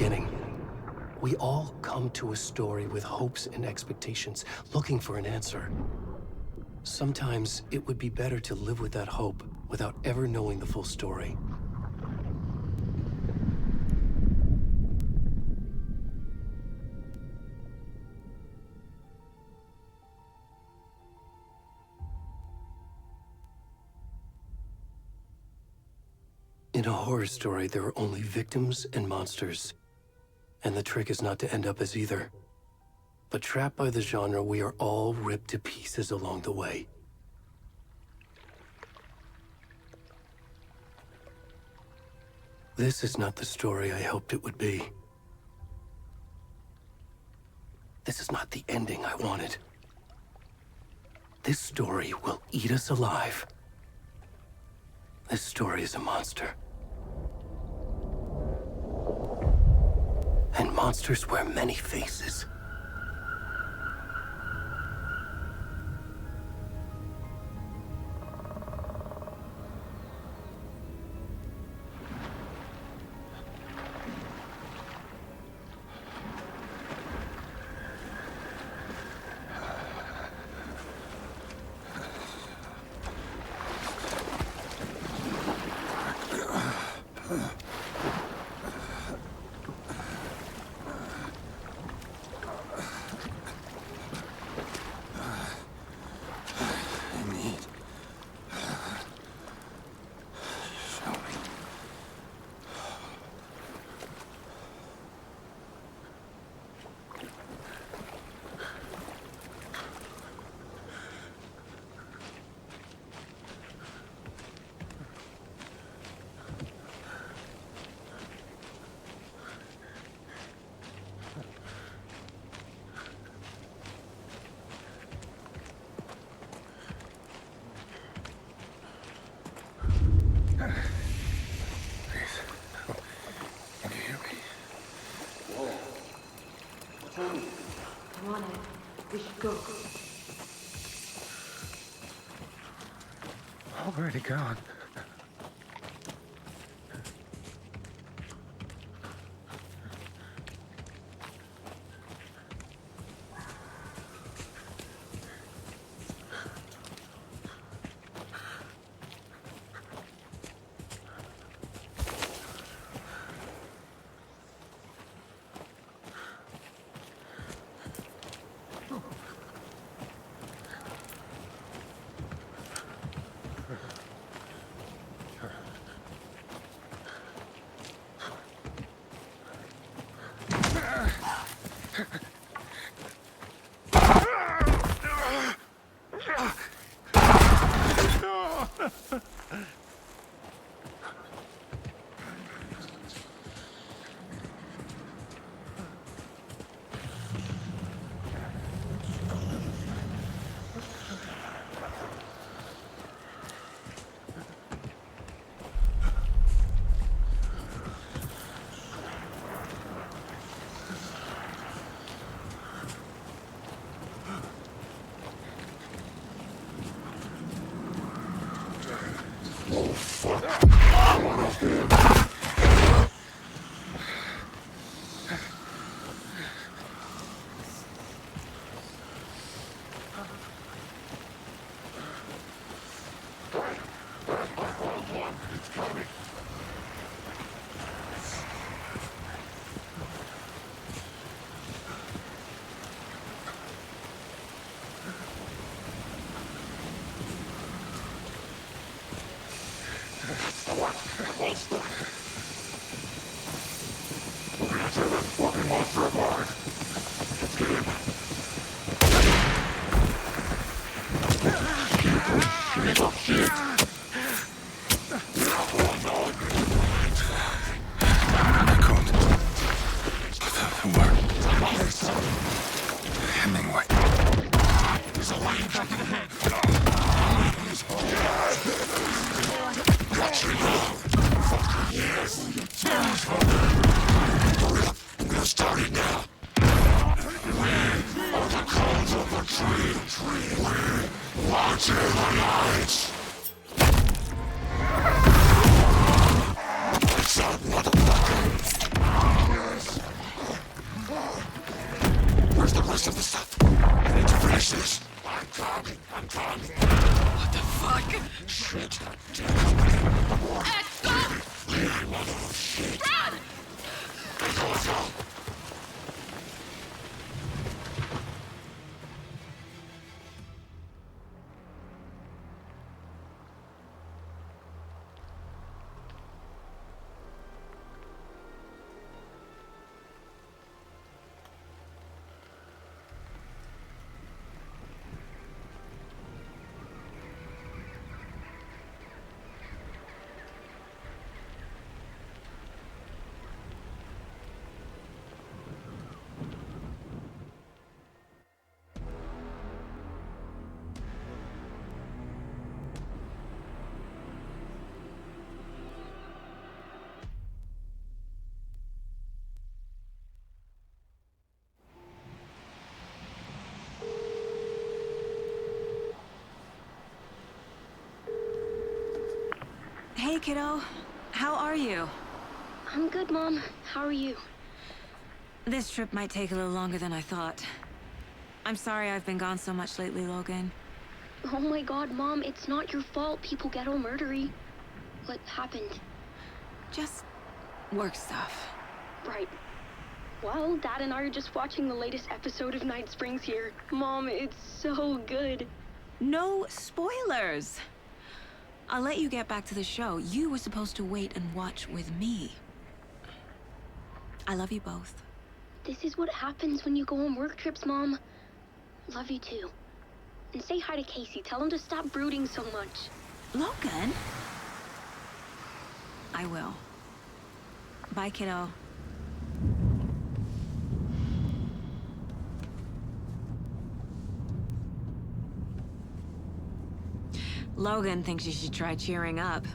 beginning. We all come to a story with hopes and expectations, looking for an answer. Sometimes it would be better to live with that hope without ever knowing the full story. In a horror story, there are only victims and monsters. And the trick is not to end up as either. But trapped by the genre, we are all ripped to pieces along the way. This is not the story I hoped it would be. This is not the ending I wanted. This story will eat us alive. This story is a monster. And monsters wear many faces. Come on, Ed. We should go. Already gone. Yes. of the stuff. I need to finish this. I'm coming. What the fuck? Shit. Ed, stop! Run! Hey, kiddo. How are you? I'm good, Mom. How are you? This trip might take a little longer than I thought. I'm sorry I've been gone so much lately, Logan. Oh my god, Mom, it's not your fault people get all murdery. What happened? Just work stuff. Right. Well, Dad and I are just watching the latest episode of Night Springs here. Mom, it's so good. No spoilers! I'll let you get back to the show. You were supposed to wait and watch with me. I love you both. This is what happens when you go on work trips, Mom. Love you too. And say hi to Casey. Tell him to stop brooding so much. Logan? I will. Bye, kiddo. Logan thinks you should try cheering up.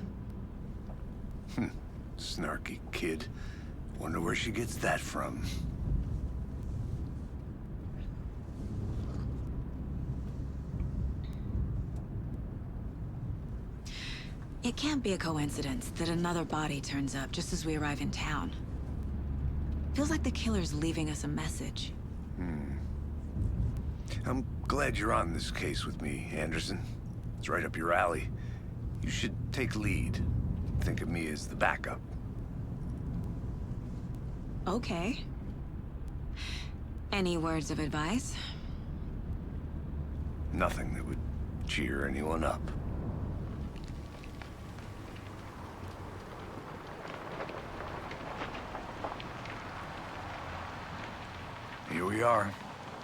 Snarky kid. Wonder where she gets that from. It can't be a coincidence that another body turns up just as we arrive in town. Feels like the killer's leaving us a message. I'm glad you're on this case with me, Anderson. It's right up your alley. You should take lead. Think of me as the backup. Okay. Any words of advice? Nothing that would cheer anyone up. Here we are.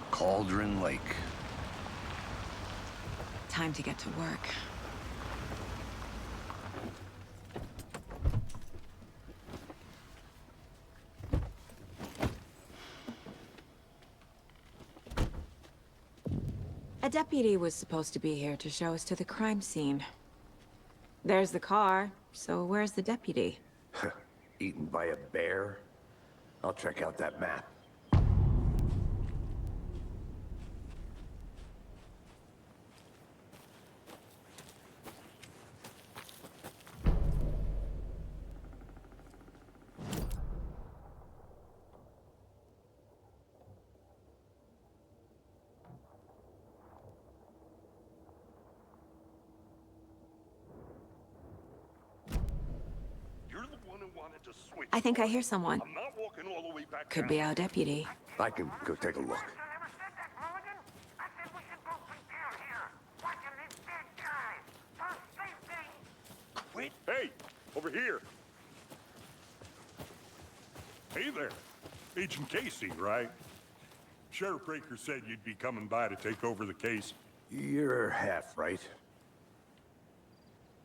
Cauldron Lake. Time to get to work. A deputy was supposed to be here to show us to the crime scene. There's the car, so where's the deputy? Eaten by a bear? I'll check out that map. I think I hear someone. I'm not walking all the way back Could be our deputy. I can go take a look. Wait. Hey, over here. Hey there. Agent Casey, right? Sheriff Breaker said you'd be coming by to take over the case. You're half right.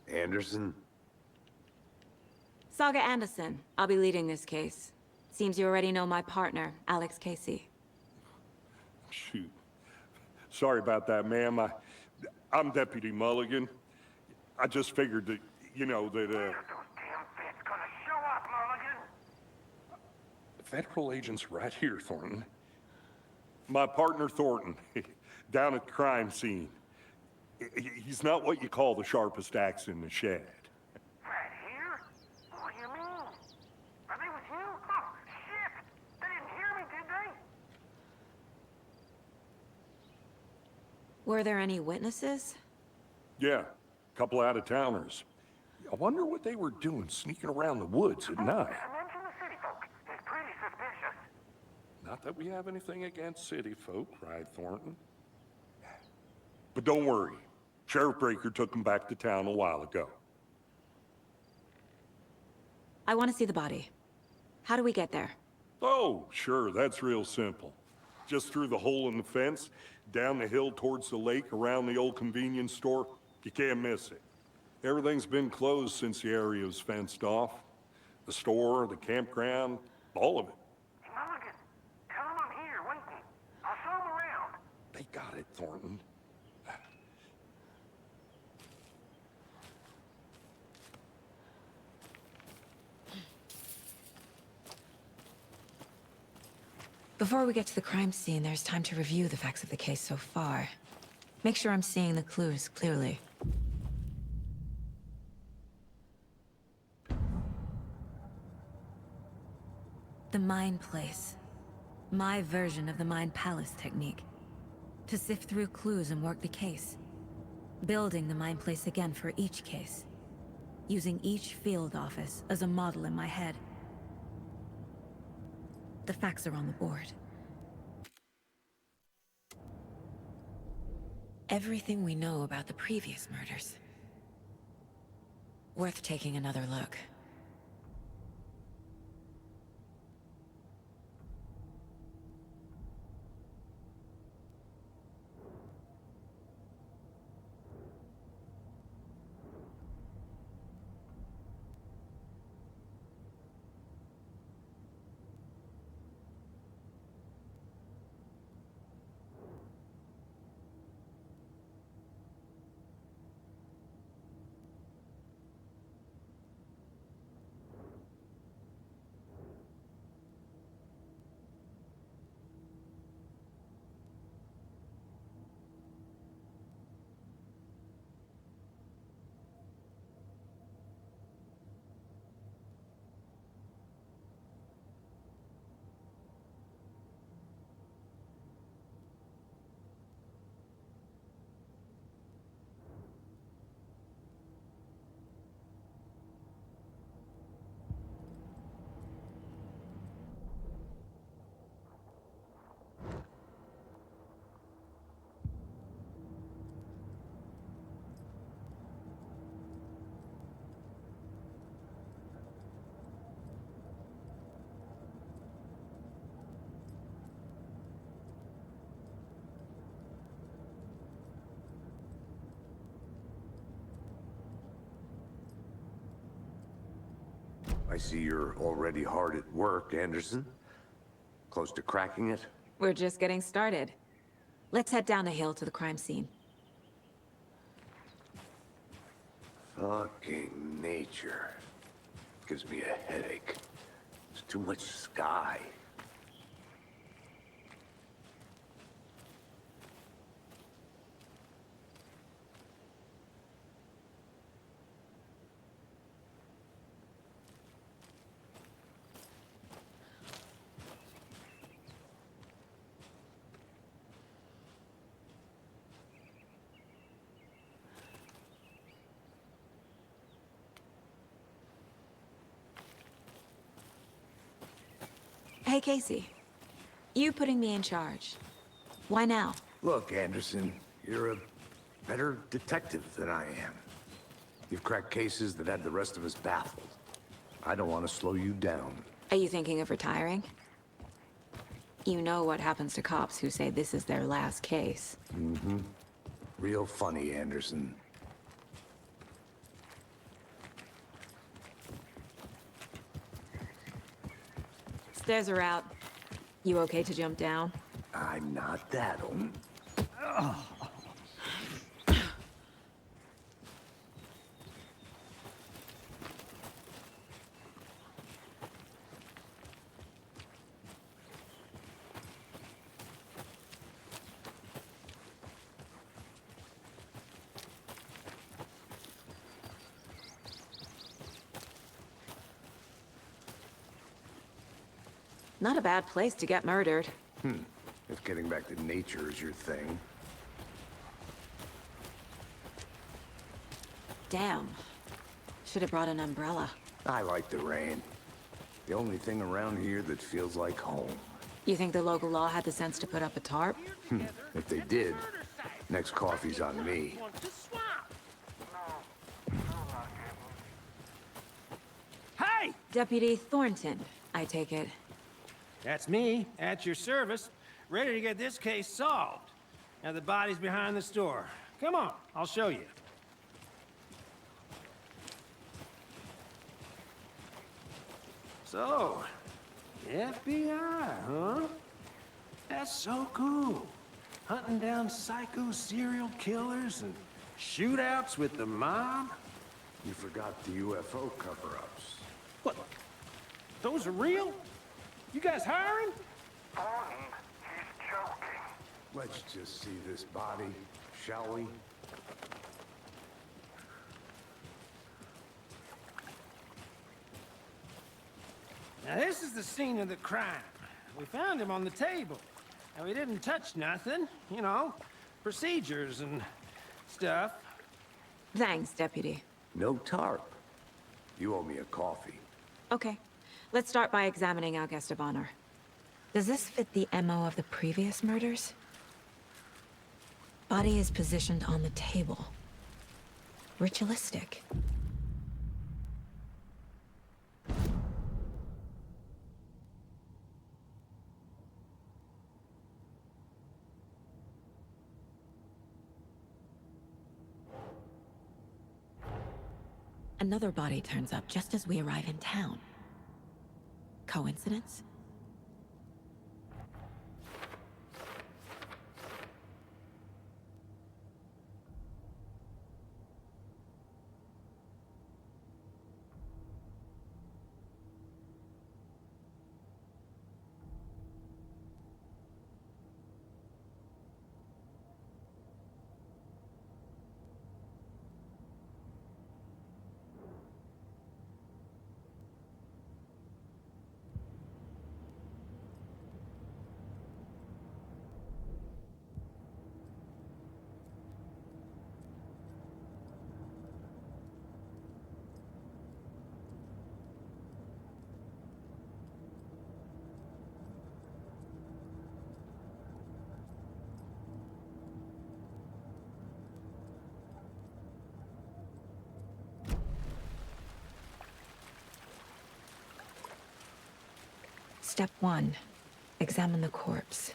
Anderson? Saga Anderson. I'll be leading this case. Seems you already know my partner, Alex Casey. Shoot. Sorry about that, ma'am. I'm Deputy Mulligan. I just figured that, you know, that, Those damn feds gonna show up, Mulligan. Federal agent's right here, Thornton. My partner, Thornton, down at the crime scene. He's not what you call the sharpest axe in the shed. Right here? What do you mean? Are they with you? Oh, shit! They didn't hear me, did Were there any witnesses? Yeah, couple out-of-towners. I wonder what they were doing sneaking around the woods at night. Mention the city folk. He's pretty suspicious. Not that we have anything against city folk, cried Thornton. But don't worry. Sheriff Breaker took them back to town a while ago. I want to see the body. How do we get there? Oh, sure, that's real simple. Just through the hole in the fence, down the hill towards the lake, around the old convenience store. You can't miss it. Everything's been closed since the area was fenced off. The store, the campground, all of it. Mulligan, tell him I'm here waiting. I'll show him around. They got it, Thornton. Before we get to the crime scene, there's time to review the facts of the case so far. Make sure I'm seeing the clues clearly. The Mind Place. My version of the Mind Palace technique. To sift through clues and work the case. Building the Mind Place again for each case. Using each field office as a model in my head. The facts are on the board. Everything we know about the previous murders. Worth taking another look. I see you're already hard at work, Anderson. Close to cracking it? We're just getting started. Let's head down the hill to the crime scene. Fucking nature. Gives me a headache. There's too much sky. Hey, Casey. You putting me in charge. Why now? Look, Anderson, you're a better detective than I am. You've cracked cases that had the rest of us baffled. I don't want to slow you down. Are you thinking of retiring? You know what happens to cops who say this is their last case. Mm-hmm. Real funny, Anderson. Stairs are out. You okay to jump down? I'm not that old. Not a bad place to get murdered. If getting back to nature is your thing. Damn. Should have brought an umbrella. I like the rain. The only thing around here that feels like home. You think the local law had the sense to put up a tarp? If they did, next coffee's on me. Hey! Deputy Thornton, I take it. That's me, at your service, ready to get this case solved. Now the body's behind the store. Come on, I'll show you. So, FBI, huh? That's so cool. Hunting down psycho serial killers and shootouts with the mob? You forgot the UFO cover-ups. What? Those are real? You guys hiring? Thornton, he's joking. Let's just see this body, shall we? Now this is the scene of the crime. We found him on the table. And we didn't touch nothing, you know, procedures and stuff. Thanks, Deputy. No tarp. You owe me a coffee. Okay. Let's start by examining our guest of honor. Does this fit the MO of the previous murders? Body is positioned on the table. Ritualistic. Another body turns up just as we arrive in town. Coincidence? Step 1. Examine the corpse.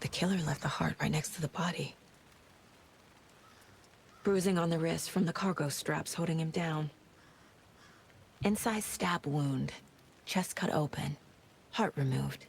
The killer left the heart right next to the body. Bruising on the wrist from the cargo straps holding him down. Incised stab wound. Chest cut open. Heart removed.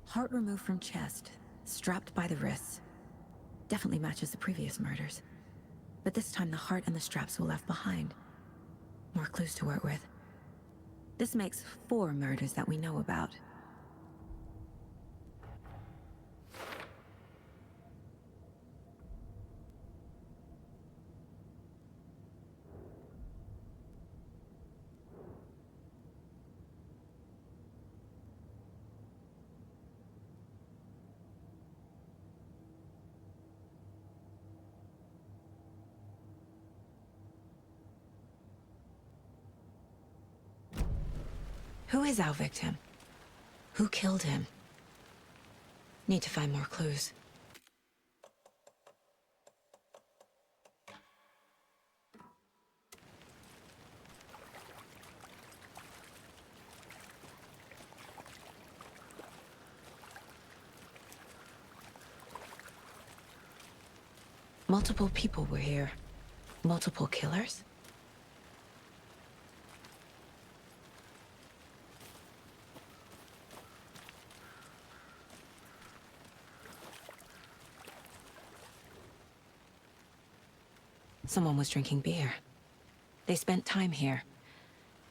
Heart removed from chest, strapped by the wrists. Definitely matches the previous murders. But this time the heart and the straps were left behind. More clues to work with. This makes 4 murders that we know about. Who is our victim? Who killed him? Need to find more clues. Multiple people were here. Multiple killers? Someone was drinking beer. They spent time here,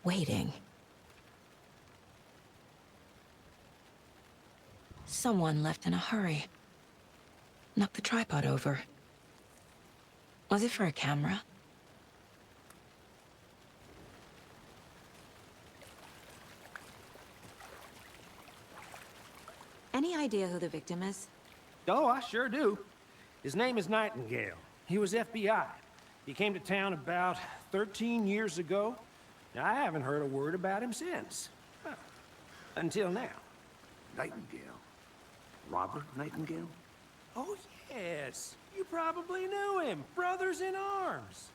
waiting. Someone left in a hurry. Knocked the tripod over. Was it for a camera? Any idea who the victim is? Oh, I sure do. His name is Nightingale. He was FBI. He came to town about 13 years ago. Now, I haven't heard a word about him since. Well, until now. Nightingale? Robert Nightingale? Oh, yes. You probably knew him. Brothers in arms.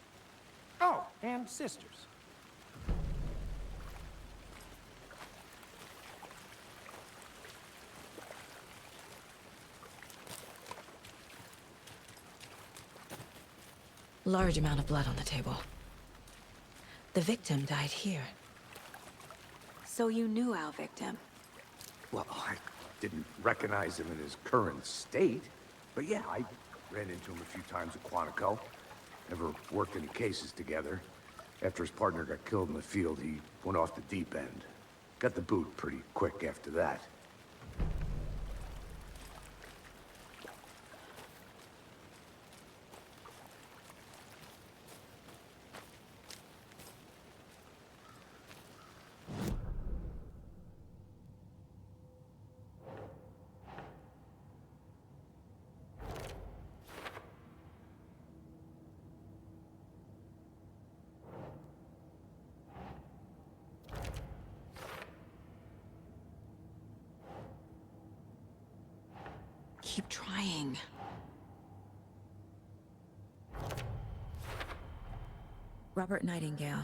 Oh, and sisters. Large amount of blood on the table. The victim died here. So you knew our victim? Well, I didn't recognize him in his current state. But yeah, I ran into him a few times at Quantico. Never worked any cases together. After his partner got killed in the field, he went off the deep end. Got the boot pretty quick after that. Keep trying. Robert Nightingale,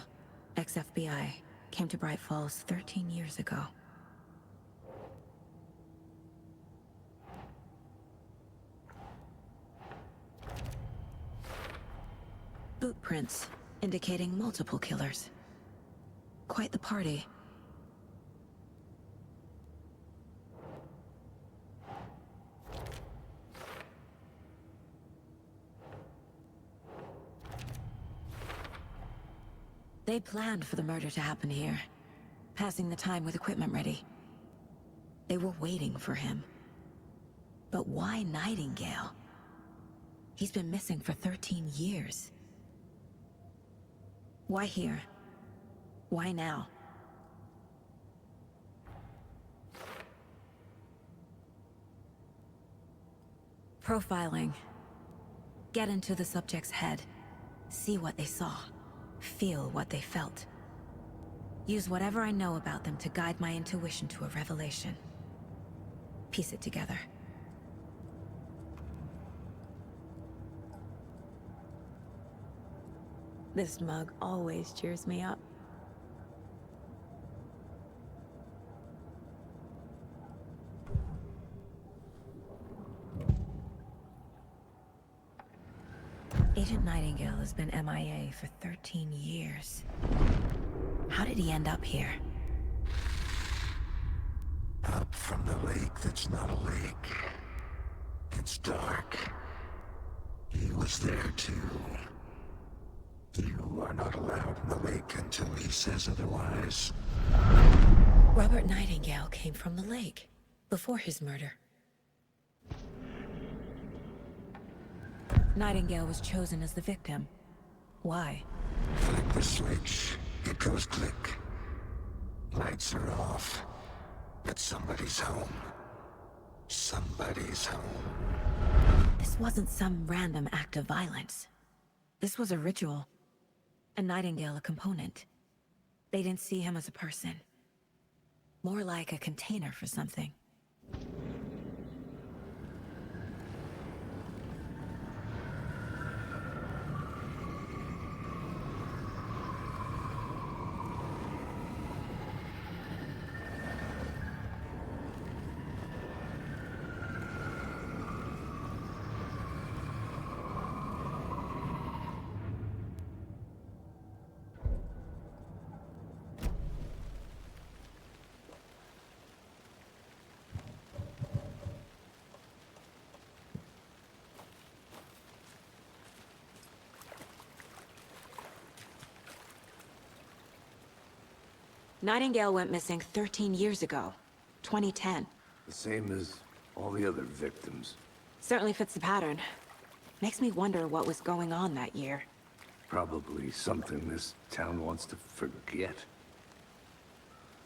ex-FBI, came to Bright Falls 13 years ago. Boot prints indicating multiple killers. Quite the party. They planned for the murder to happen here, passing the time with equipment ready. They were waiting for him. But why Nightingale? He's been missing for 13 years. Why here? Why now? Profiling. Get into the subject's head. See what they saw. Feel what they felt. Use whatever I know about them to guide my intuition to a revelation. Piece it together. This mug always cheers me up. Agent Nightingale has been MIA for 13 years. How did he end up here? Up from the lake that's not a lake. It's dark. He was there too. You are not allowed in the lake until he says otherwise. Robert Nightingale came from the lake, before his murder. Nightingale was chosen as the victim. Why? Flick the switch, it goes click. Lights are off, but somebody's home. Somebody's home. This wasn't some random act of violence. This was a ritual. And Nightingale a component. They didn't see him as a person. More like a container for something. Nightingale went missing 13 years ago, 2010. The same as all the other victims. Certainly fits the pattern. Makes me wonder what was going on that year. Probably something this town wants to forget.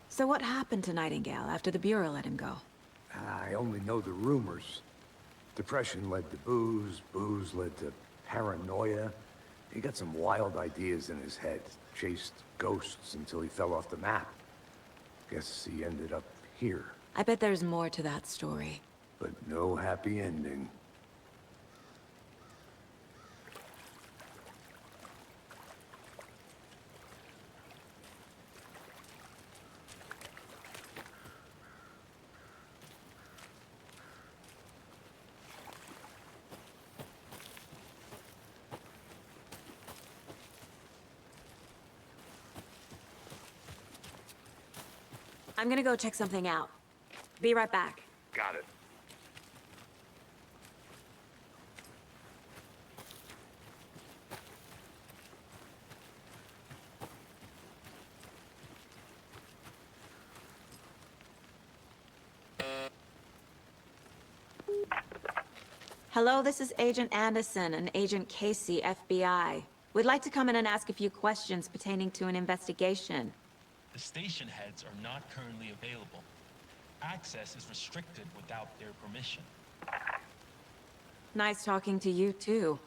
So what happened to Nightingale after the Bureau let him go? I only know the rumors. Depression led to booze, booze led to paranoia. He got some wild ideas in his head. Chased ghosts until he fell off the map. Guess he ended up here. I bet there's more to that story. But no happy ending. I'm gonna go check something out. Be right back. Got it. Hello, this is Agent Anderson and Agent Casey, FBI. We'd like to come in and ask a few questions pertaining to an investigation. The station heads are not currently available. Access is restricted without their permission. Nice talking to you, too.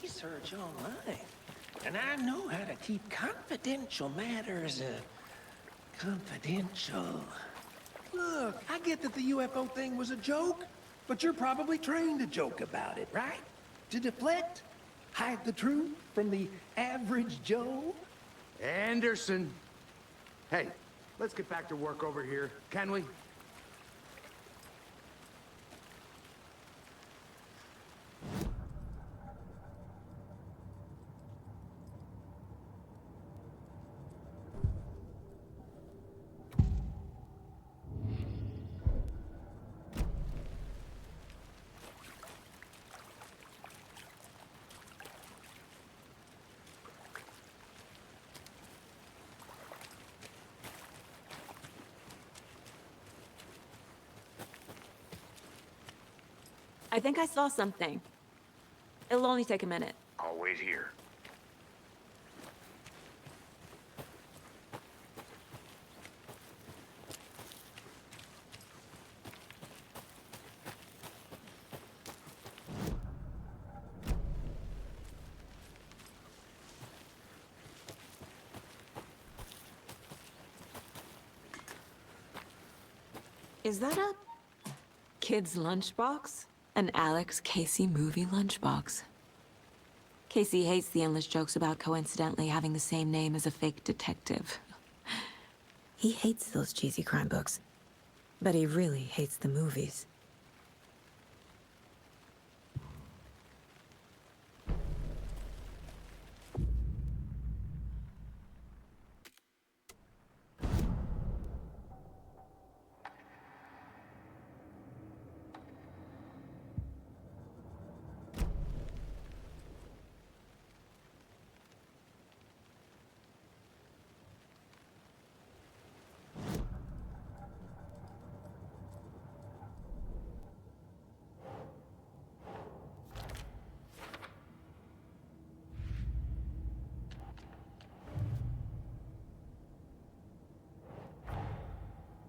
Research online, and I know how to keep confidential matters confidential. Look, I get that the UFO thing was a joke, but you're probably trained to joke about it, right? To deflect, hide the truth from the average Joe. Anderson! Hey, let's get back to work over here, can we? I think I saw something. It'll only take a minute. I'll wait here. Is that a kid's lunchbox? An Alex Casey movie lunchbox. Casey hates the endless jokes about coincidentally having the same name as a fake detective. He hates those cheesy crime books. But he really hates the movies.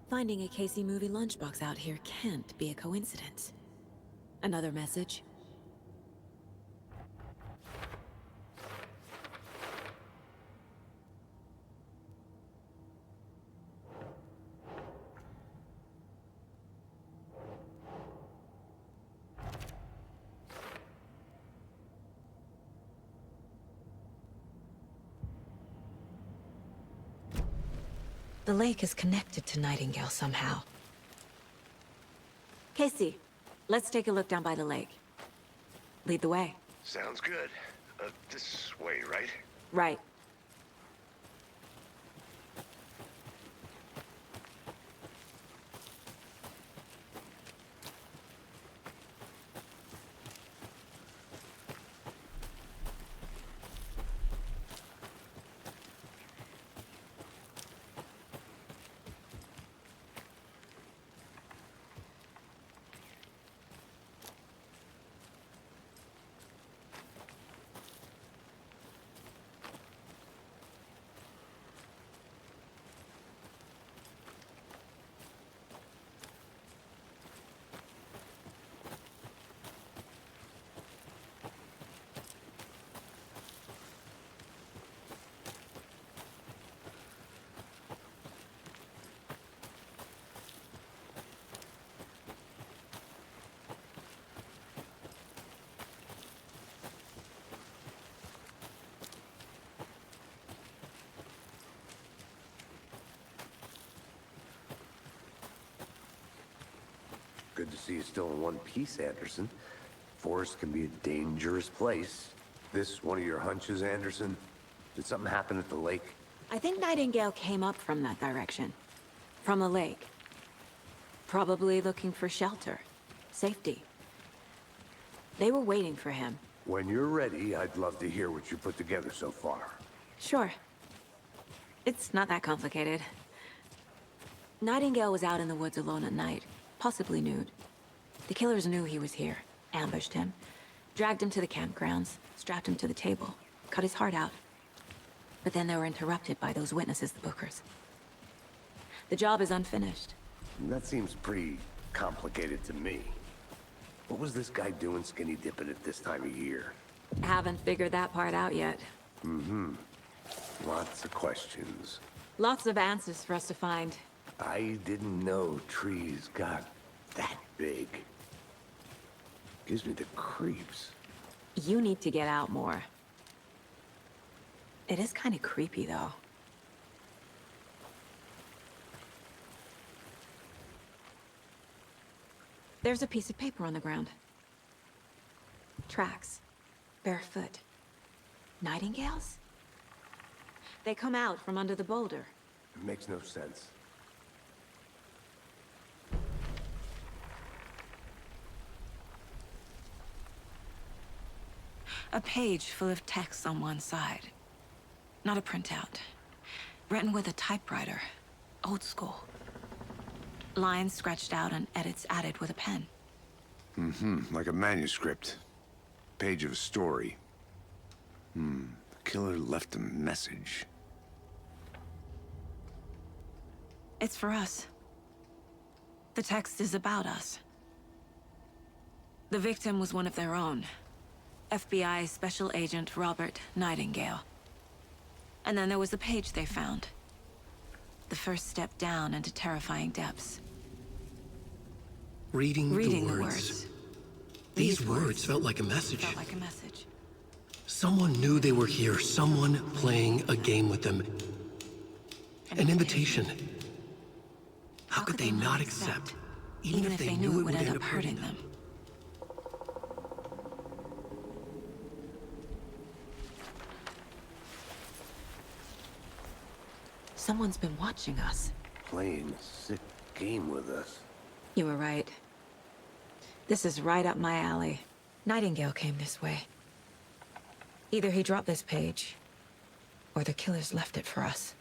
Finding a Casey movie lunchbox out here can't be a coincidence. Another message? The lake is connected to Nightingale somehow. Casey, let's take a look down by the lake. Lead the way. Sounds good. This way, right? Right. Good to see you still in one piece, Anderson. Forest can be a dangerous place. This one of your hunches, Anderson? Did something happen at the lake? I think Nightingale came up from that direction. From the lake. Probably looking for shelter. Safety. They were waiting for him. When you're ready, I'd love to hear what you put together so far. Sure. It's not that complicated. Nightingale was out in the woods alone at night, possibly nude. The killers knew he was here, ambushed him, dragged him to the campgrounds, strapped him to the table, cut his heart out. But then they were interrupted by those witnesses, the Bookers. The job is unfinished. That seems pretty complicated to me. What was this guy doing skinny dipping at this time of year? Haven't figured that part out yet. Mm-hmm. Lots of questions. Lots of answers for us to find. I didn't know trees got that big. Gives me the creeps. You need to get out more. It is kind of creepy, though. There's a piece of paper on the ground. Tracks. Barefoot. Nightingales? They come out from under the boulder. It makes no sense. A page full of text on one side. Not a printout. Written with a typewriter. Old school. Lines scratched out and edits added with a pen. Mm-hmm. Like a manuscript. Page of a story. The killer left a message. It's for us. The text is about us. The victim was one of their own. FBI Special Agent Robert Nightingale. And then there was the page they found. The first step down into terrifying depths. Reading the words. words. These words felt like a message. Felt like a message. Someone knew they were here. Someone playing a game with them. An invitation. How could they not accept, even if they knew it would end up hurting them? Someone's been watching us. Playing a sick game with us. You were right. This is right up my alley. Nightingale came this way. Either he dropped this page, or the killers left it for us.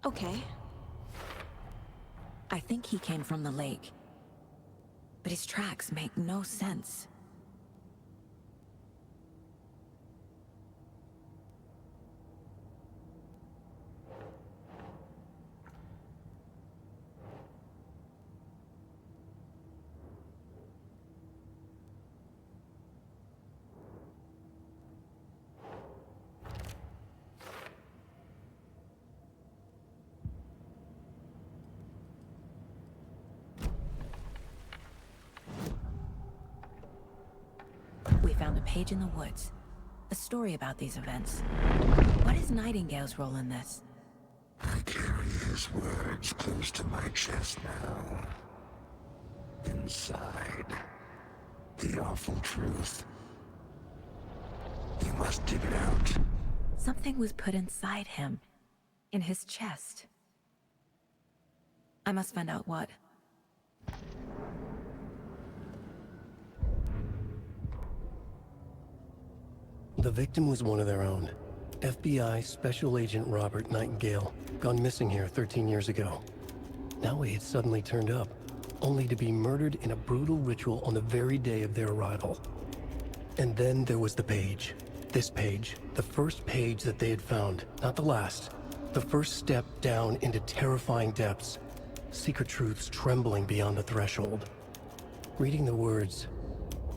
Okay. I think he came from the lake. But his tracks make no sense. We found a page in the woods. A story about these events. What is Nightingale's role in this? I carry his words close to my chest now. Inside, the awful truth. You must dig it out. Something was put inside him. In his chest. I must find out what. The victim was one of their own. FBI Special Agent Robert Nightingale, gone missing here 13 years ago. Now he had suddenly turned up, only to be murdered in a brutal ritual on the very day of their arrival. And then there was the page. This page, the first page that they had found, not the last. The first step down into terrifying depths. Secret truths trembling beyond the threshold. Reading the words,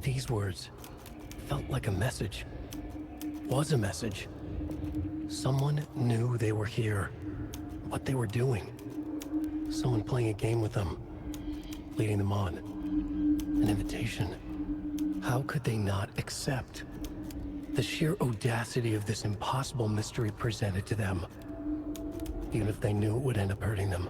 these words, felt like a message. Was a message. Someone knew they were here. What they were doing. Someone playing a game with them. Leading them on. An invitation. How could they not accept? The sheer audacity of this impossible mystery presented to them. Even if they knew it would end up hurting them.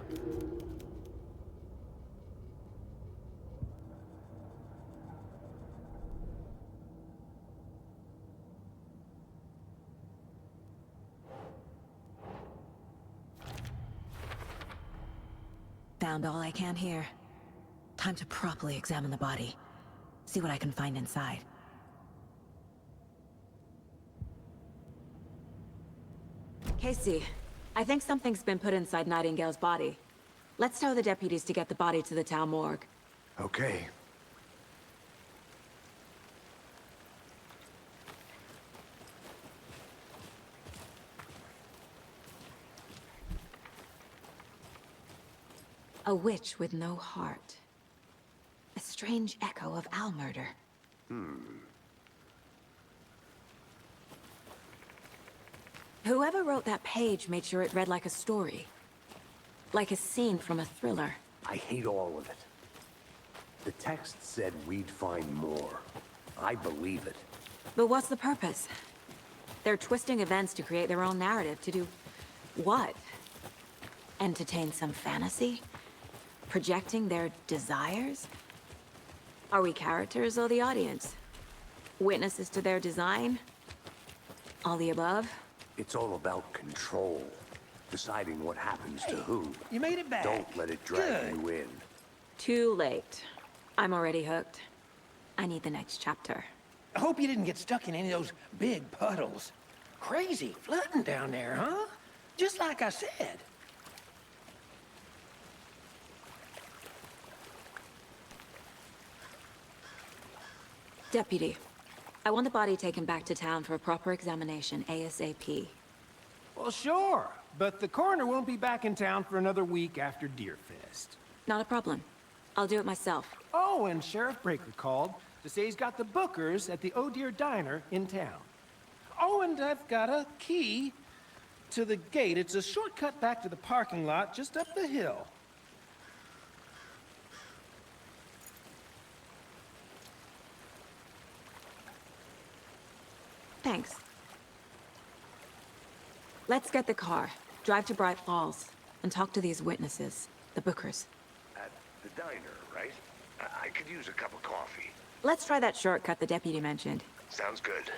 Found all I can here. Time to properly examine the body. See what I can find inside. Casey, I think something's been put inside Nightingale's body. Let's tell the deputies to get the body to the town morgue. Okay. A witch with no heart. A strange echo of owl murder. Whoever wrote that page made sure it read like a story. Like a scene from a thriller. I hate all of it. The text said we'd find more. I believe it. But what's the purpose? They're twisting events to create their own narrative, to do What? Entertain some fantasy? Projecting their desires? Are we characters or the audience? Witnesses to their design? All the above? It's all about control. Deciding what happens to who. You made it back. Don't let it drag you in. Too late. I'm already hooked. I need the next chapter. I hope you didn't get stuck in any of those big puddles. Crazy flooding down there, huh? Just like I said. Deputy, I want the body taken back to town for a proper examination ASAP. Well, sure. But the coroner won't be back in town for another week after Deerfest. Not a problem. I'll do it myself. Oh, and Sheriff Breaker called to say he's got the bookers at the Oh Dear Diner in town. Oh, and I've got a key to the gate. It's a shortcut back to the parking lot just up the hill. Thanks. Let's get the car, drive to Bright Falls, and talk to these witnesses, the bookers. At the diner, right? I could use a cup of coffee. Let's try that shortcut the deputy mentioned. Sounds good.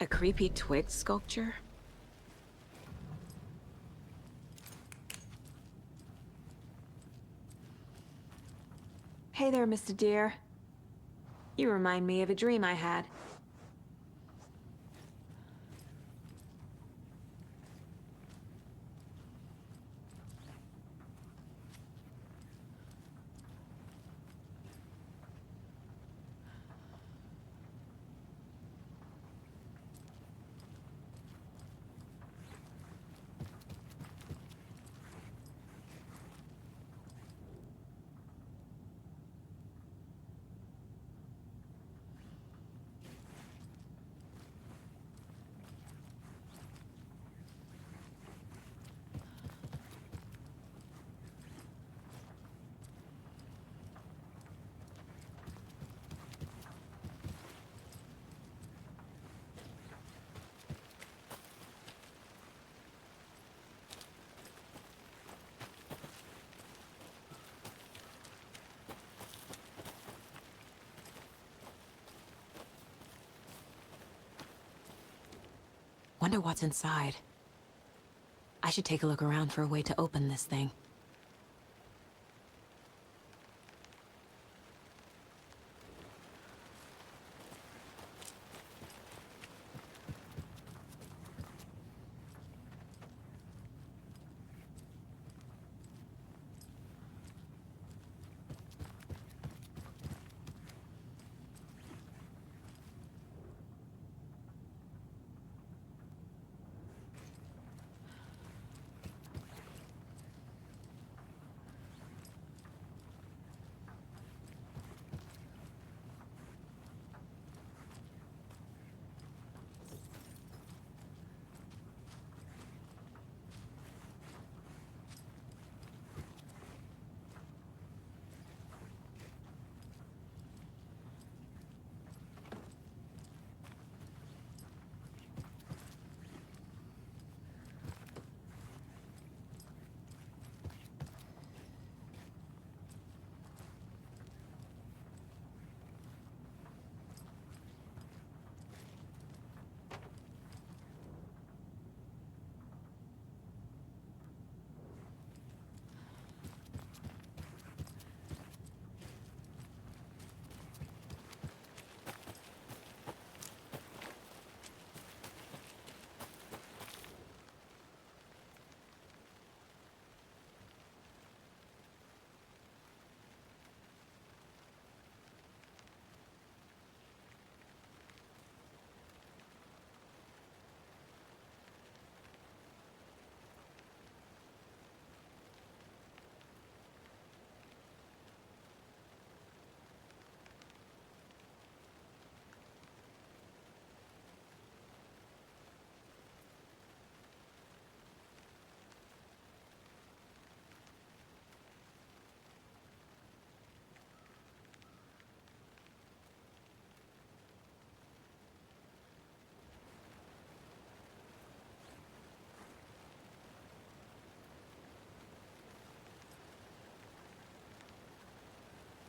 A creepy twig sculpture? Hey there, Mr. Deer. You remind me of a dream I had. Wonder what's inside. I should take a look around for a way to open this thing.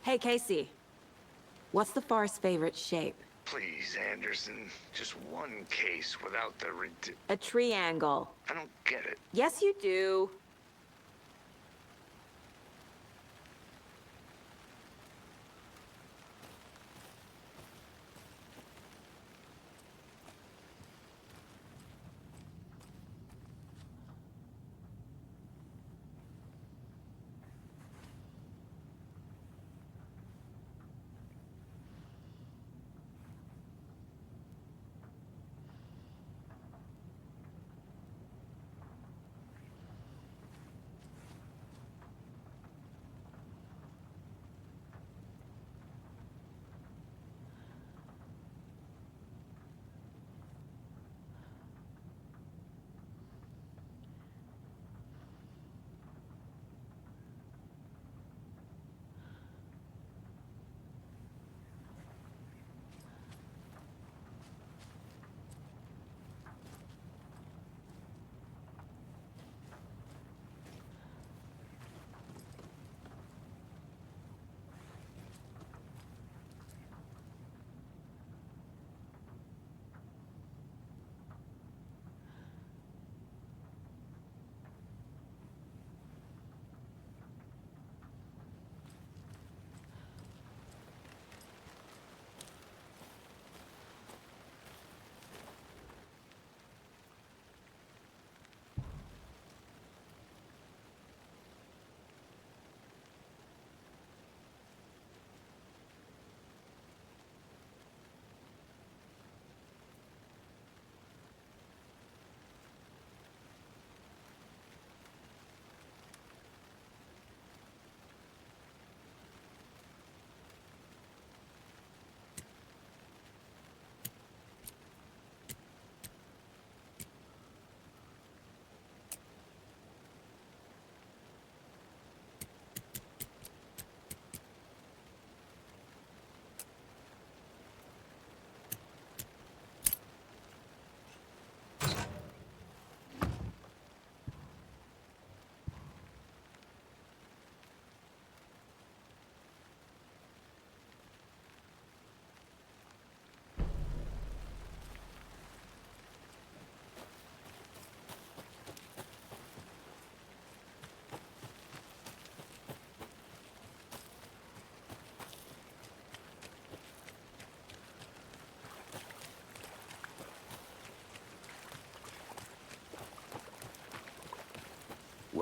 Hey, Casey. What's the far's favorite shape? Please, Anderson. Just one case without the A triangle. I don't get it. Yes, you do.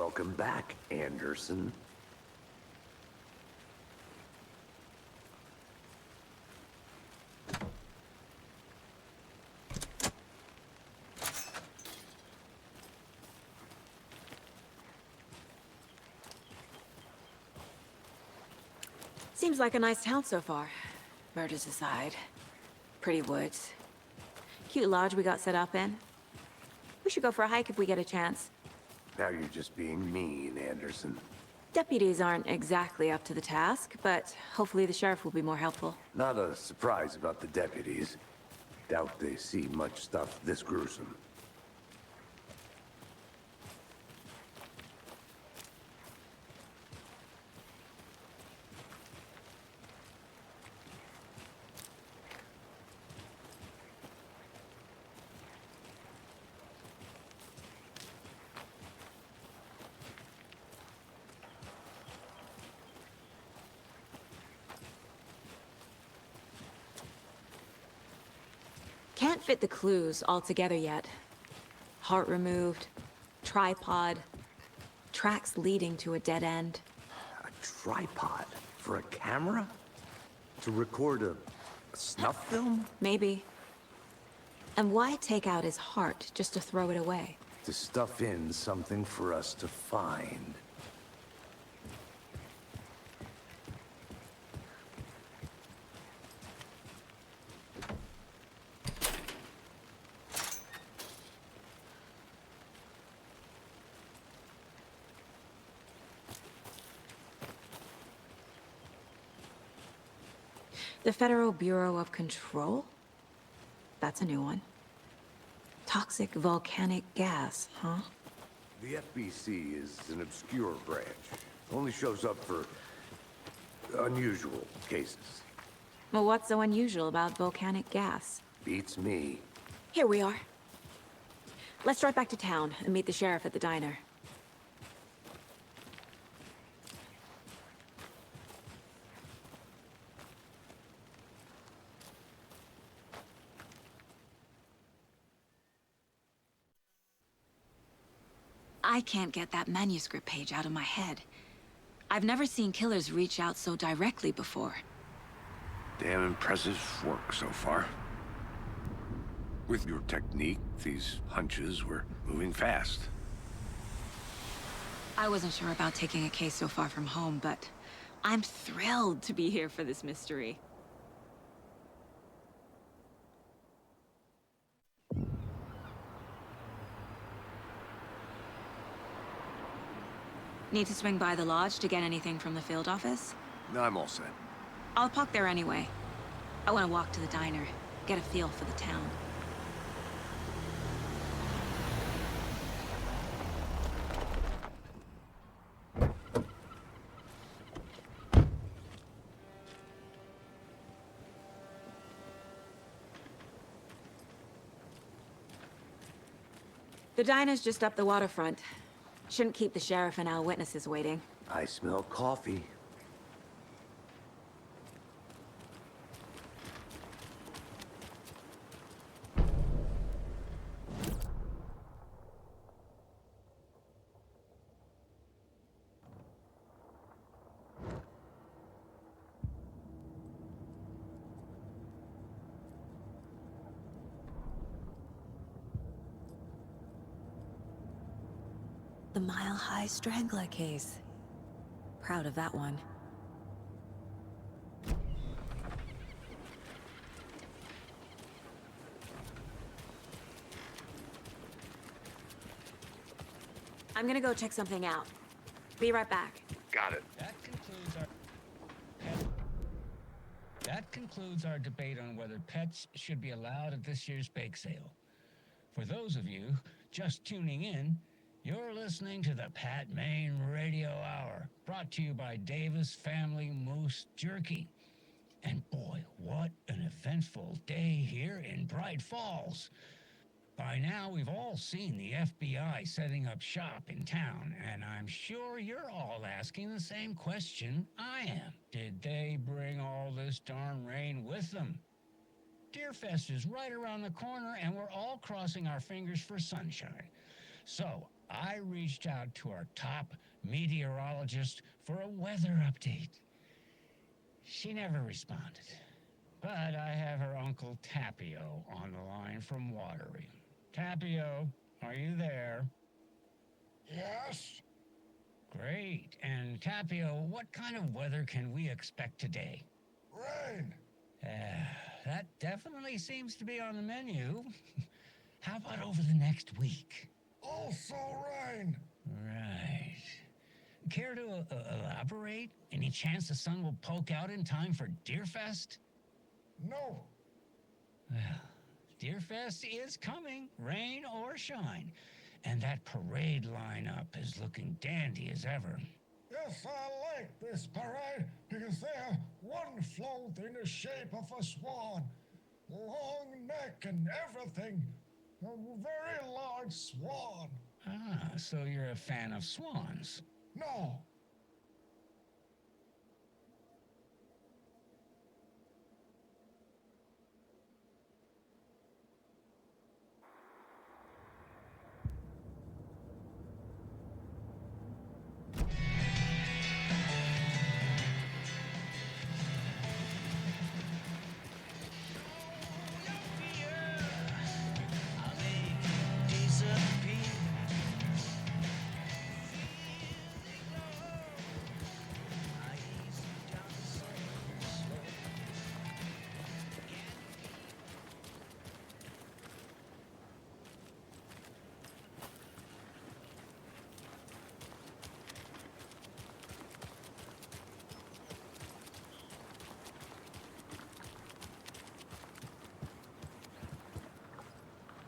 Welcome back, Anderson. Seems like a nice town so far. Murders aside. Pretty woods. Cute lodge we got set up in. We should go for a hike if we get a chance. Now you're just being mean, Anderson. Deputies aren't exactly up to the task, but hopefully the sheriff will be more helpful. Not a surprise about the deputies. Doubt they see much stuff this gruesome. Can't fit the clues all together yet. Heart removed, tripod, tracks leading to a dead end. A tripod? For a camera? To record a snuff film? Maybe. And why take out his heart just to throw it away? To stuff in something for us to find. The Federal Bureau of Control? That's a new one. Toxic volcanic gas, huh? The FBC is an obscure branch. Only shows up for unusual cases. Well, what's so unusual about volcanic gas? Beats me. Here we are. Let's drive back to town and meet the sheriff at the diner. I can't get that manuscript page out of my head. I've never seen killers reach out so directly before. Damn impressive work so far. With your technique, these hunches were moving fast. I wasn't sure about taking a case so far from home, but I'm thrilled to be here for this mystery. Need to swing by the lodge to get anything from the field office? No, I'm all set. I'll park there anyway. I want to walk to the diner, get a feel for the town. The diner's just up the waterfront. Shouldn't keep the sheriff and our witnesses waiting. I smell coffee. The Mile High Strangler case. Proud of that one. I'm gonna go check something out. Be right back. Got it. That concludes our debate on whether pets should be allowed at this year's bake sale. For those of you just tuning in, you're listening to the Pat Maine Radio Hour, brought to you by Davis Family Moose Jerky. And boy, what an eventful day here in Bright Falls. By now, we've all seen the FBI setting up shop in town, and I'm sure you're all asking the same question I am. Did they bring all this darn rain with them? Deerfest is right around the corner, and we're all crossing our fingers for sunshine. So, I reached out to our top meteorologist for a weather update. She never responded. But I have her Uncle Tapio on the line from Watery. Tapio, are you there? Yes? Great. And Tapio, what kind of weather can we expect today? Rain. That definitely seems to be on the menu. How about over the next week? Also rain. Right. Care to elaborate? Any chance the sun will poke out in time for Deerfest? No. Well, Deerfest is coming, rain or shine. And that parade lineup is looking dandy as ever. Yes, I like this parade because they're one float in the shape of a swan. Long neck and everything. A very large swan. Ah, so you're a fan of swans. No.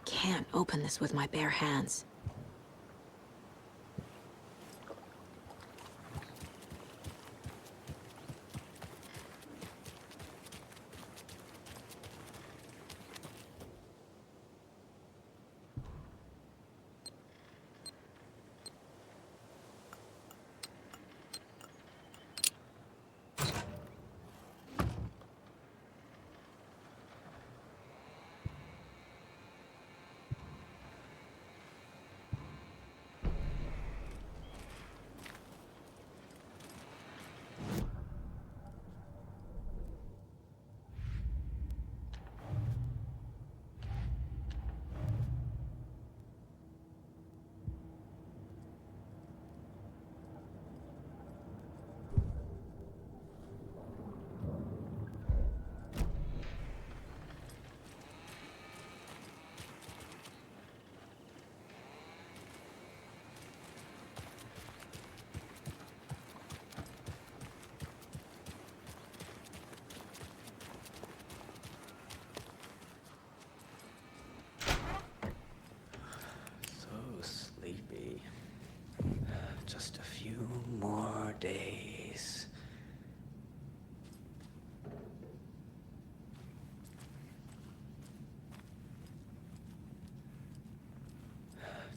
Can't open this with my bare hands.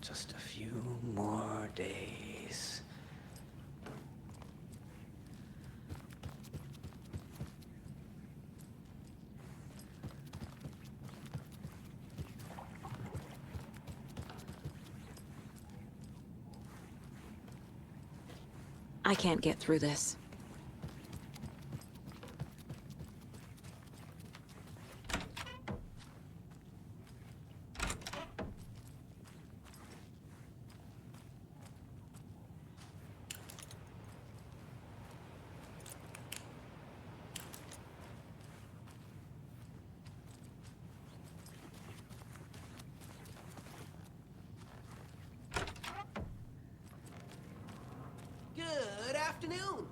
Just a few more days. I can't get through this. Good afternoon.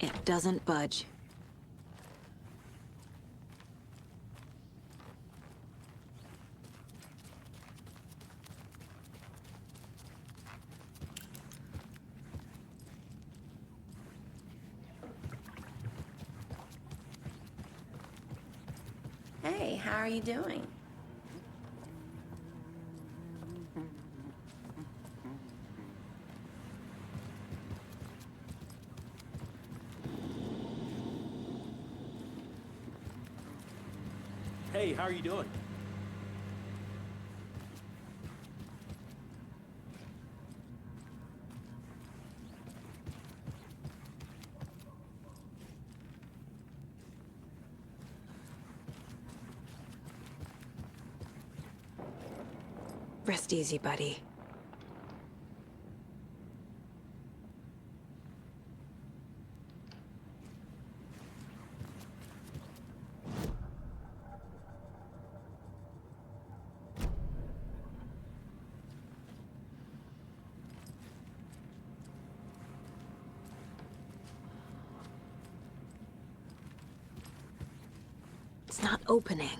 It doesn't budge. Hey, how are you doing? Hey, how are you doing? Rest easy, buddy. It's not opening.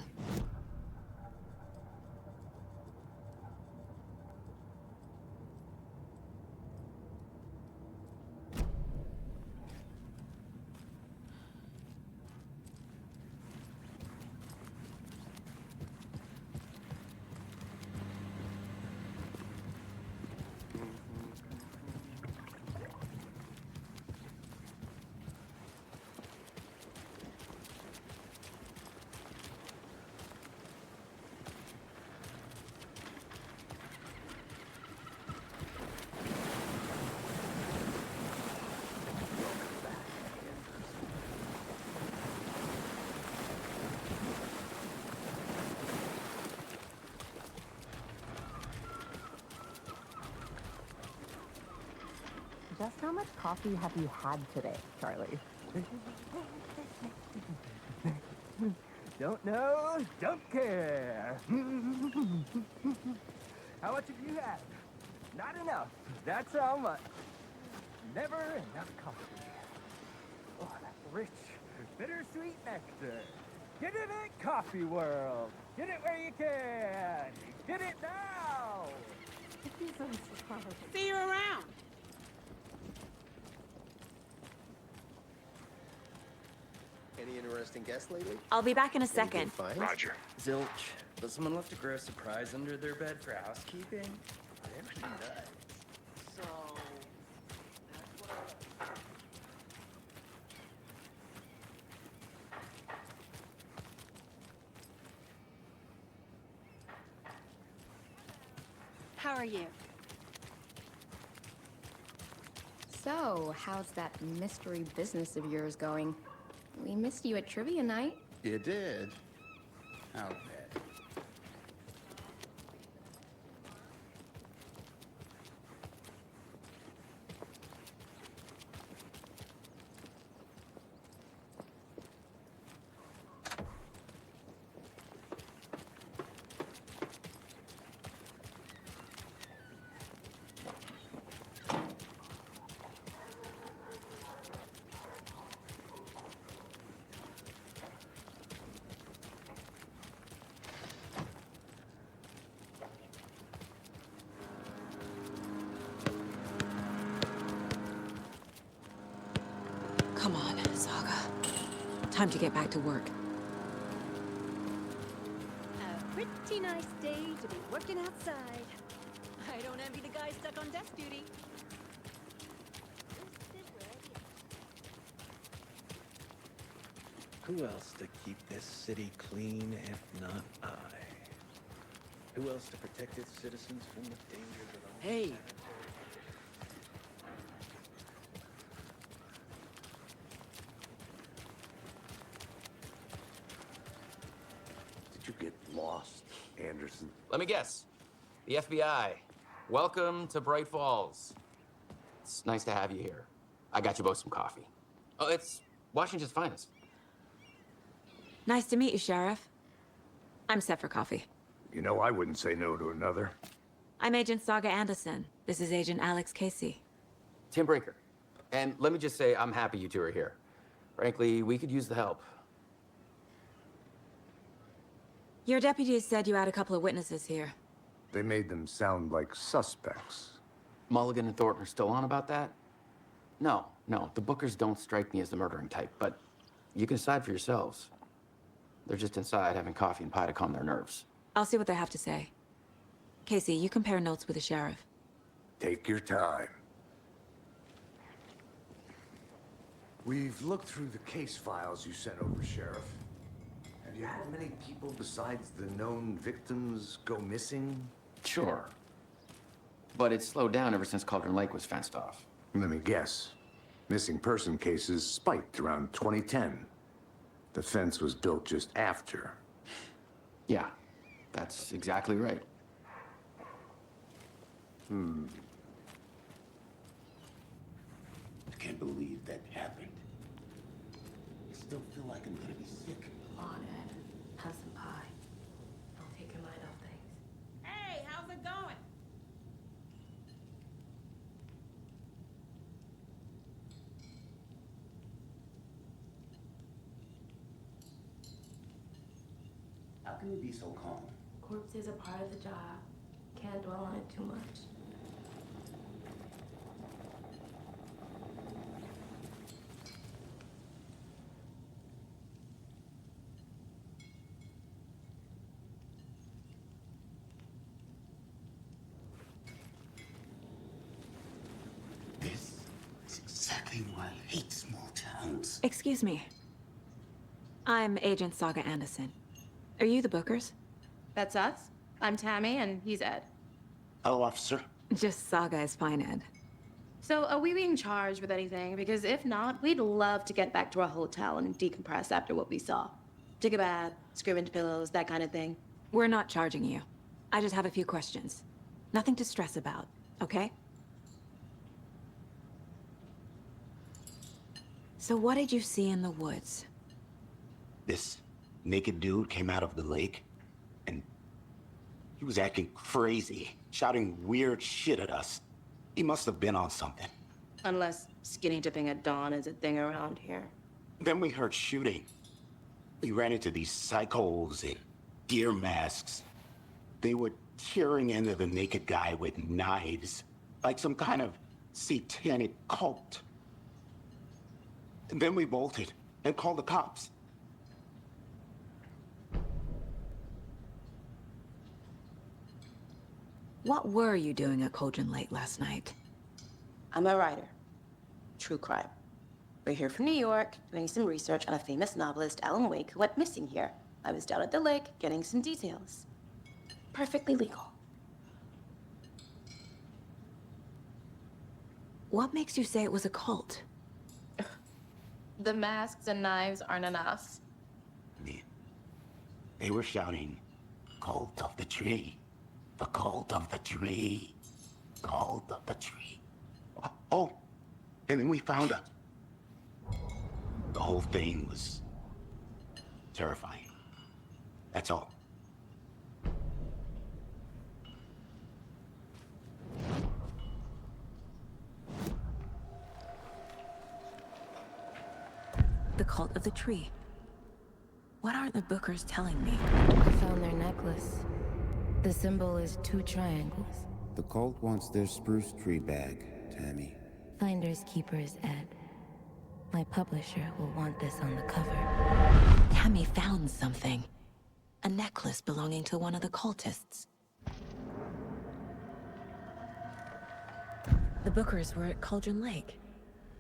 Just how much coffee have you had today, Charlie? Don't know, don't care. How much have you had? Not enough. That's how much. Never enough coffee. Oh, that rich, bittersweet nectar. Get it at Coffee World. Get it where you can. Get it now. See you around. Any interesting guests lately? I'll be back in a second. Roger. Zilch. But someone left a gross surprise under their bed for housekeeping? They're pretty nuts. So, How are you? So, how's that mystery business of yours going? We missed you at trivia night. You did? I'll bet. Time to get back to work. A pretty nice day to be working outside. I don't envy the guy stuck on desk duty. Who else to keep this city clean if not I? Who else to protect its citizens from the dangers of our Hey! Did you get lost, Anderson? Let me guess. The FBI. Welcome to Bright Falls. It's nice to have you here. I got you both some coffee. Oh, it's Washington's finest. Nice to meet you, Sheriff. I'm set for coffee. You know, I wouldn't say no to another. I'm Agent Saga Anderson. This is Agent Alex Casey. Tim Breaker. And let me just say, I'm happy you two are here. Frankly, we could use the help. Your deputies said you had a couple of witnesses here. They made them sound like suspects. Mulligan and Thornton are still on about that? No, the Bookers don't strike me as the murdering type, but you can decide for yourselves. They're just inside having coffee and pie to calm their nerves. I'll see what they have to say. Casey, you compare notes with the sheriff. Take your time. We've looked through the case files you sent over, Sheriff. Have you had many people besides the known victims go missing? Sure. But it's slowed down ever since Cauldron Lake was fenced off. Let me guess. Missing person cases spiked around 2010. The fence was built just after. Yeah, that's exactly right. I can't believe that happened. I still feel like I'm gonna be sick. Come on, Ed. Have some pie. Don't take your mind off things. Hey, how's it going? How can you be so calm? Corpses are part of the job. Can't dwell on it too much. This is exactly why I hate small towns. Excuse me. I'm Agent Saga Anderson. Are you the Bookers? That's us. I'm Tammy, and he's Ed. Hello, officer. Just Saga is fine, Ed. So, are we being charged with anything? Because if not, we'd love to get back to our hotel and decompress after what we saw. Take a bath, scream into pillows, that kind of thing. We're not charging you. I just have a few questions. Nothing to stress about, okay? So what did you see in the woods? This naked dude came out of the lake, and he was acting crazy, shouting weird shit at us. He must have been on something. Unless skinny dipping at dawn is a thing around here. Then we heard shooting. We ran into these psychos in deer masks. They were tearing into the naked guy with knives, like some kind of satanic cult. And then we bolted and called the cops. What were you doing at Cauldron Lake last night? I'm a writer. True crime. We're here from New York, doing some research on a famous novelist, Alan Wake, who went missing here. I was down at the lake, getting some details. Perfectly legal. What makes you say it was a cult? The masks and knives aren't enough. They were shouting, "Cult of the tree. The cult of the tree. Cult of the tree." Oh, and then we found out. The whole thing was terrifying. That's all. The cult of the tree. What aren't the Bookers telling me? I found their necklace. The symbol is 2 triangles. The cult wants their spruce tree back, Tammy. Finders keepers, Ed. My publisher will want this on the cover. Tammy found something. A necklace belonging to one of the cultists. The Bookers were at Cauldron Lake.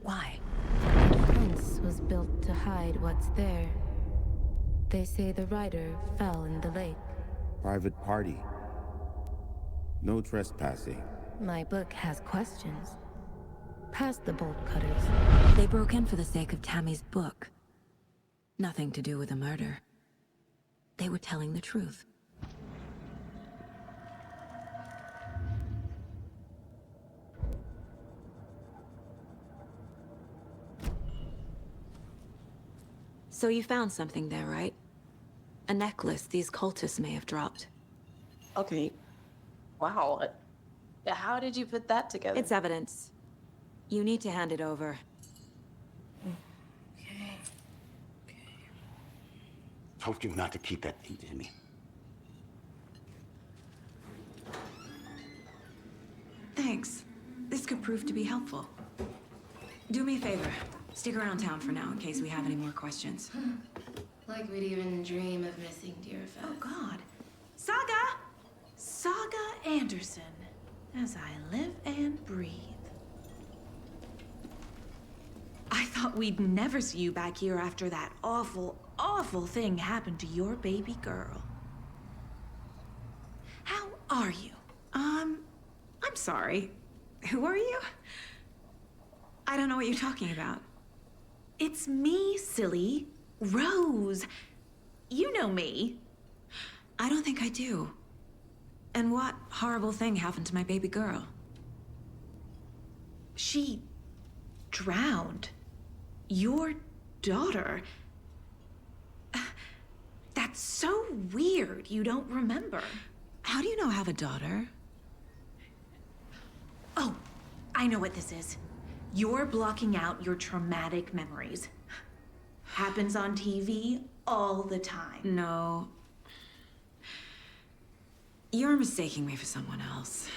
Why? The fence was built to hide what's there. They say the rider fell in the lake. Private party. No trespassing. My book has questions. Past the bolt cutters. They broke in for the sake of Tammy's book. Nothing to do with a murder. They were telling the truth. So you found something there, right? A necklace these cultists may have dropped. Okay. Wow. How did you put that together? It's evidence. You need to hand it over. Told you not to keep that thing to me. Thanks. This could prove to be helpful. Do me a favor. Stick around town for now in case we have any more questions. Like we'd even dream of missing dear Fez. Oh, God. Saga! Saga Anderson. As I live and breathe. I thought we'd never see you back here after that awful, awful thing happened to your baby girl. How are you? I'm sorry. Who are you? I don't know what you're talking about. It's me, silly. Rose. You know me. I don't think I do. And what horrible thing happened to my baby girl? She drowned. Your daughter. That's so weird you don't remember. How do you know I have a daughter? Oh, I know what this is. You're blocking out your traumatic memories. Happens on TV all the time. No. You're mistaking me for someone else.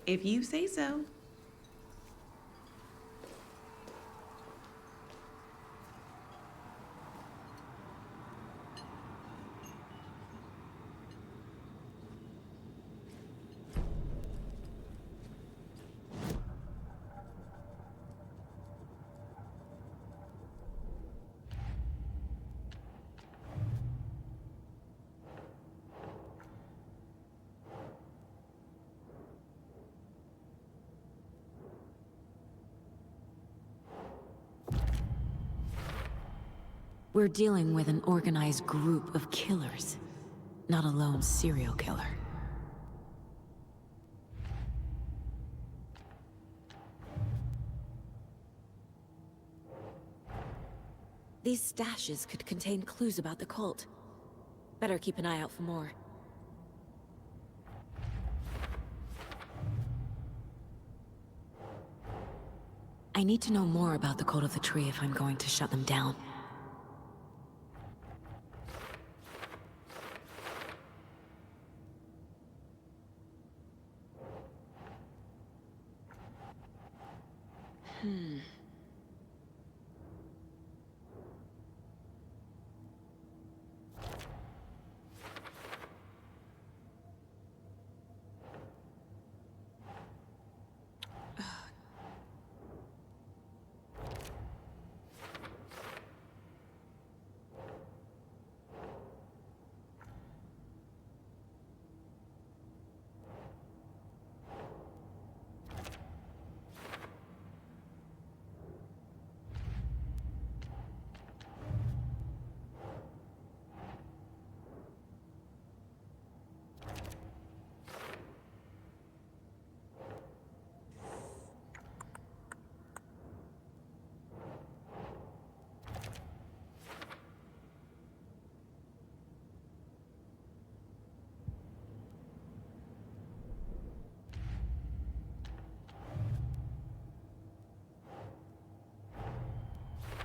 If you say so. We're dealing with an organized group of killers, not a lone serial killer. These stashes could contain clues about the cult. Better keep an eye out for more. I need to know more about the Cult of the Tree if I'm going to shut them down.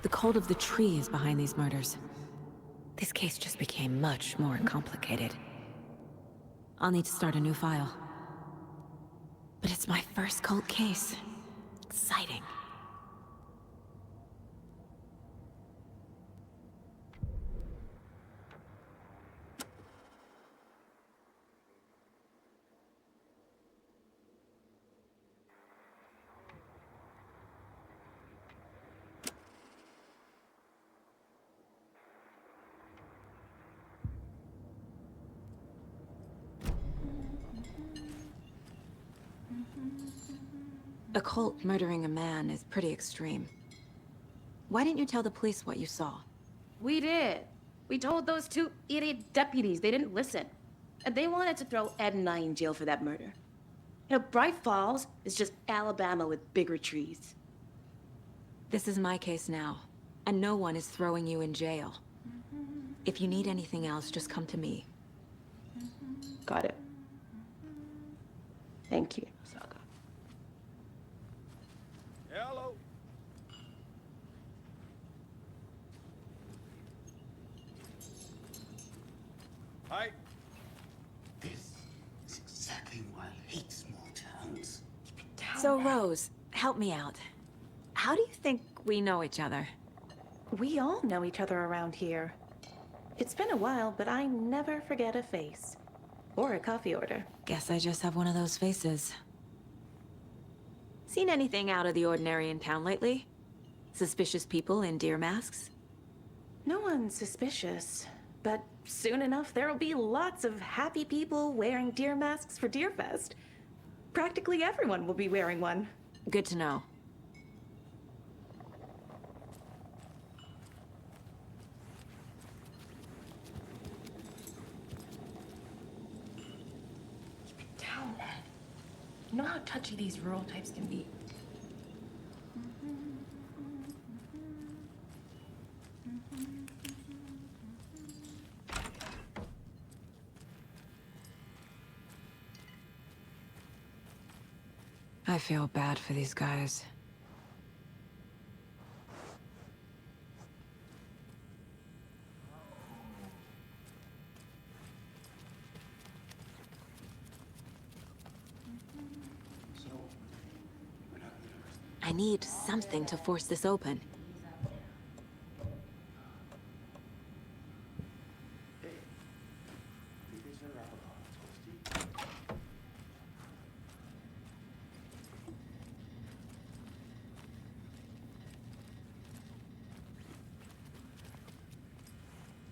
The Cult of the Tree is behind these murders. This case just became much more complicated. I'll need to start a new file. But it's my first cult case. Exciting. A cult murdering a man is pretty extreme. Why didn't you tell the police what you saw? We did. We told those two idiot deputies. They didn't listen. And they wanted to throw Ed and I in jail for that murder. You know, Bright Falls is just Alabama with bigger trees. This is my case now, and no one is throwing you in jail. If you need anything else, just come to me. Got it. Thank you, Saga. Hello. Hi. This is exactly why I hate small towns. So, Rose, help me out. How do you think we know each other? We all know each other around here. It's been a while, but I never forget a face. Or a coffee order. Guess I just have one of those faces. Seen anything out of the ordinary in town lately? Suspicious people in deer masks? No one's suspicious. But soon enough, there'll be lots of happy people wearing deer masks for Deerfest. Practically everyone will be wearing one. Good to know. Down, Ed. You know how touchy these rural types can be. I feel bad for these guys. I need something to force this open.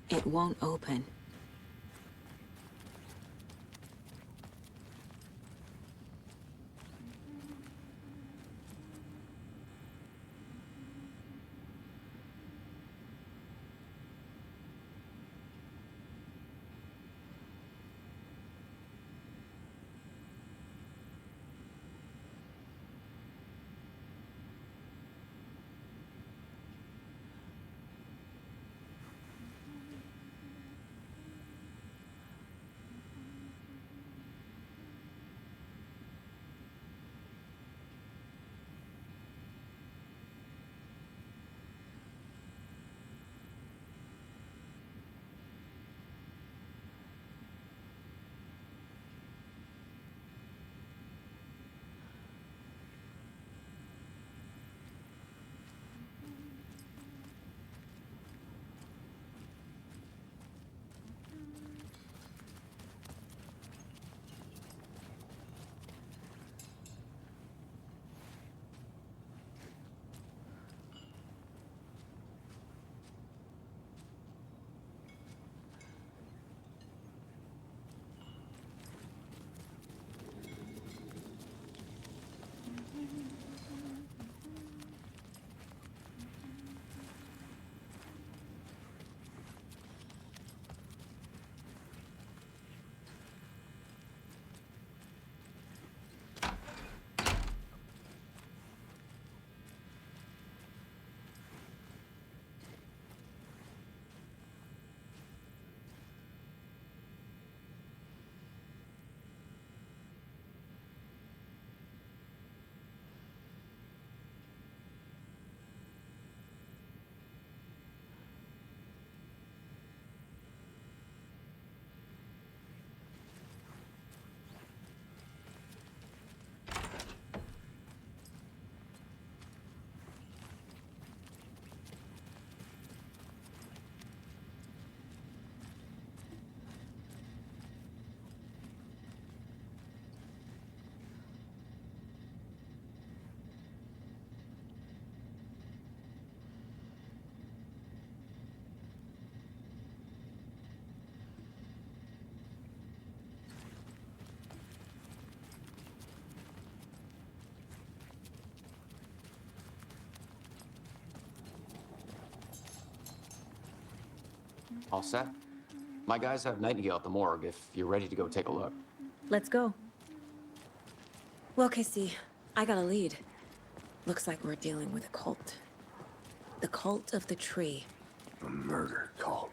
It won't open. All set? My guys have Nightingale at the morgue if you're ready to go take a look. Let's go. Well, Casey, I got a lead. Looks like we're dealing with a cult. The cult of the tree. A murder cult.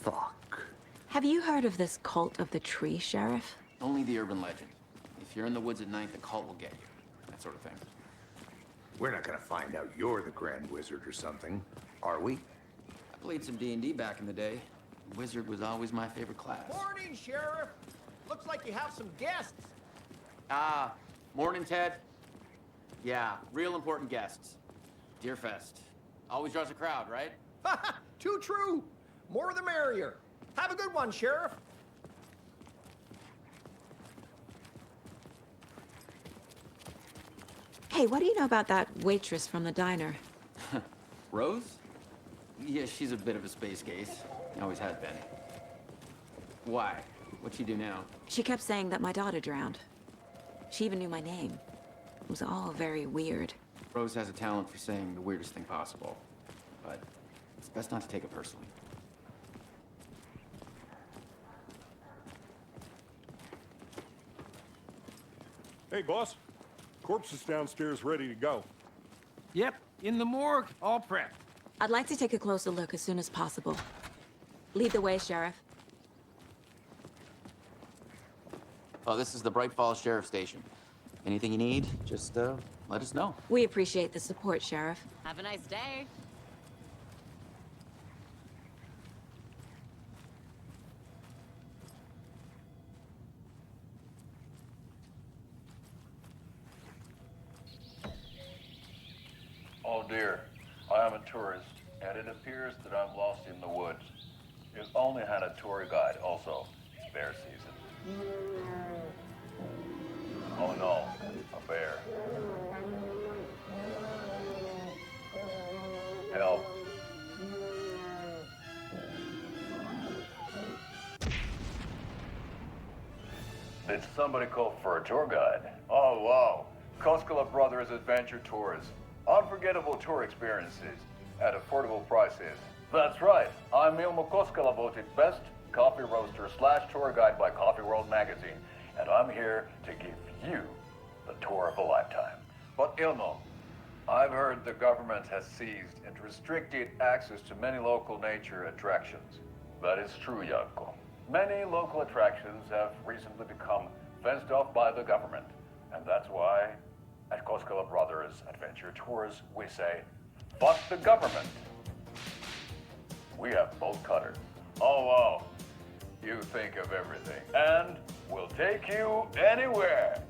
Fuck. Have you heard of this cult of the tree, Sheriff? Only the urban legend. If you're in the woods at night, the cult will get you. That sort of thing. We're not gonna find out you're the Grand Wizard or something, are we? I played some D&D back in the day. Wizard was always my favorite class. Morning, Sheriff. Looks like you have some guests. Ah, morning, Ted. Yeah, real important guests. Deerfest. Always draws a crowd, right? Too true. More the merrier. Have a good one, Sheriff. Hey, what do you know about that waitress from the diner? Rose? Yeah, she's a bit of a space case. Always has been. Why? What'd she do now? She kept saying that my daughter drowned. She even knew my name. It was all very weird. Rose has a talent for saying the weirdest thing possible. But it's best not to take it personally. Hey, boss. Corpse is downstairs ready to go. Yep, in the morgue, all prepped. I'd like to take a closer look as soon as possible. Lead the way, Sheriff. Oh, this is the Bright Falls Sheriff Station. Anything you need, just let us know. We appreciate the support, Sheriff. Have a nice day. Oh dear, I am a tourist, and it appears that I'm lost in the woods. You've only had a tour guide, also. Bear season. Oh no, a bear. Help. Did somebody call for a tour guide? Oh wow, Koskela Brothers Adventure Tours. Unforgettable tour experiences at affordable prices. That's right, I'm Ilmo Koskela, voted best coffee roaster / tour guide by Coffee World magazine, and I'm here to give you the tour of a lifetime. But Ilmo, I've heard the government has seized and restricted access to many local nature attractions. That is true, Janko. Many local attractions have recently become fenced off by the government, and that's why at Koskela Brothers Adventure Tours, we say, fuck the government. We have both cutters. Oh, wow. You think of everything. And we'll take you anywhere.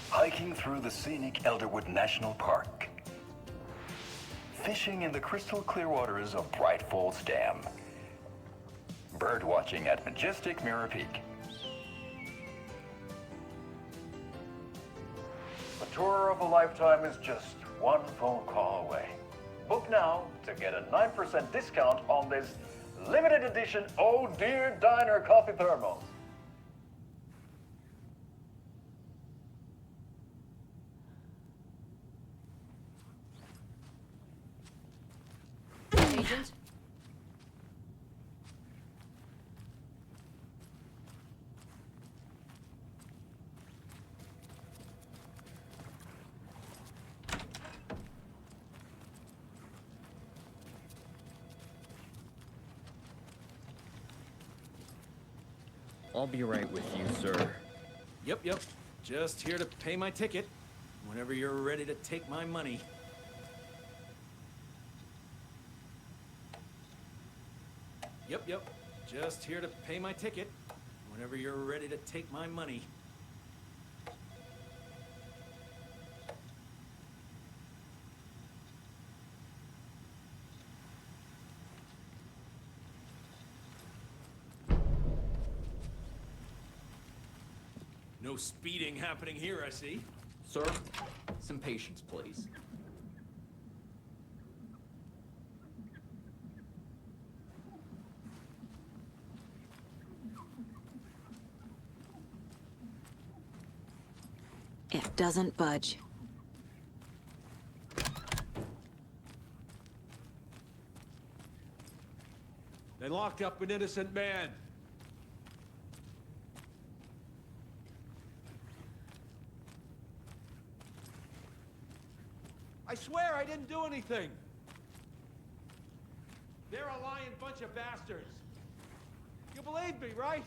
Hiking through the scenic Elderwood National Park. Fishing in the crystal clear waters of Bright Falls Dam. Bird watching at majestic Mirror Peak. A tour of a lifetime is just one phone call away. Book now to get a 9% discount on this limited edition Oh Dear Diner coffee thermos. Agent? I'll be right with you, sir. Yep. Just here to pay my ticket. Whenever you're ready to take my money. Yep. Just here to pay my ticket. Whenever you're ready to take my money. No speeding happening here, I see. Sir, some patience, please. It doesn't budge. They locked up an innocent man. I swear I didn't do anything. They're a lying bunch of bastards. You believe me, right?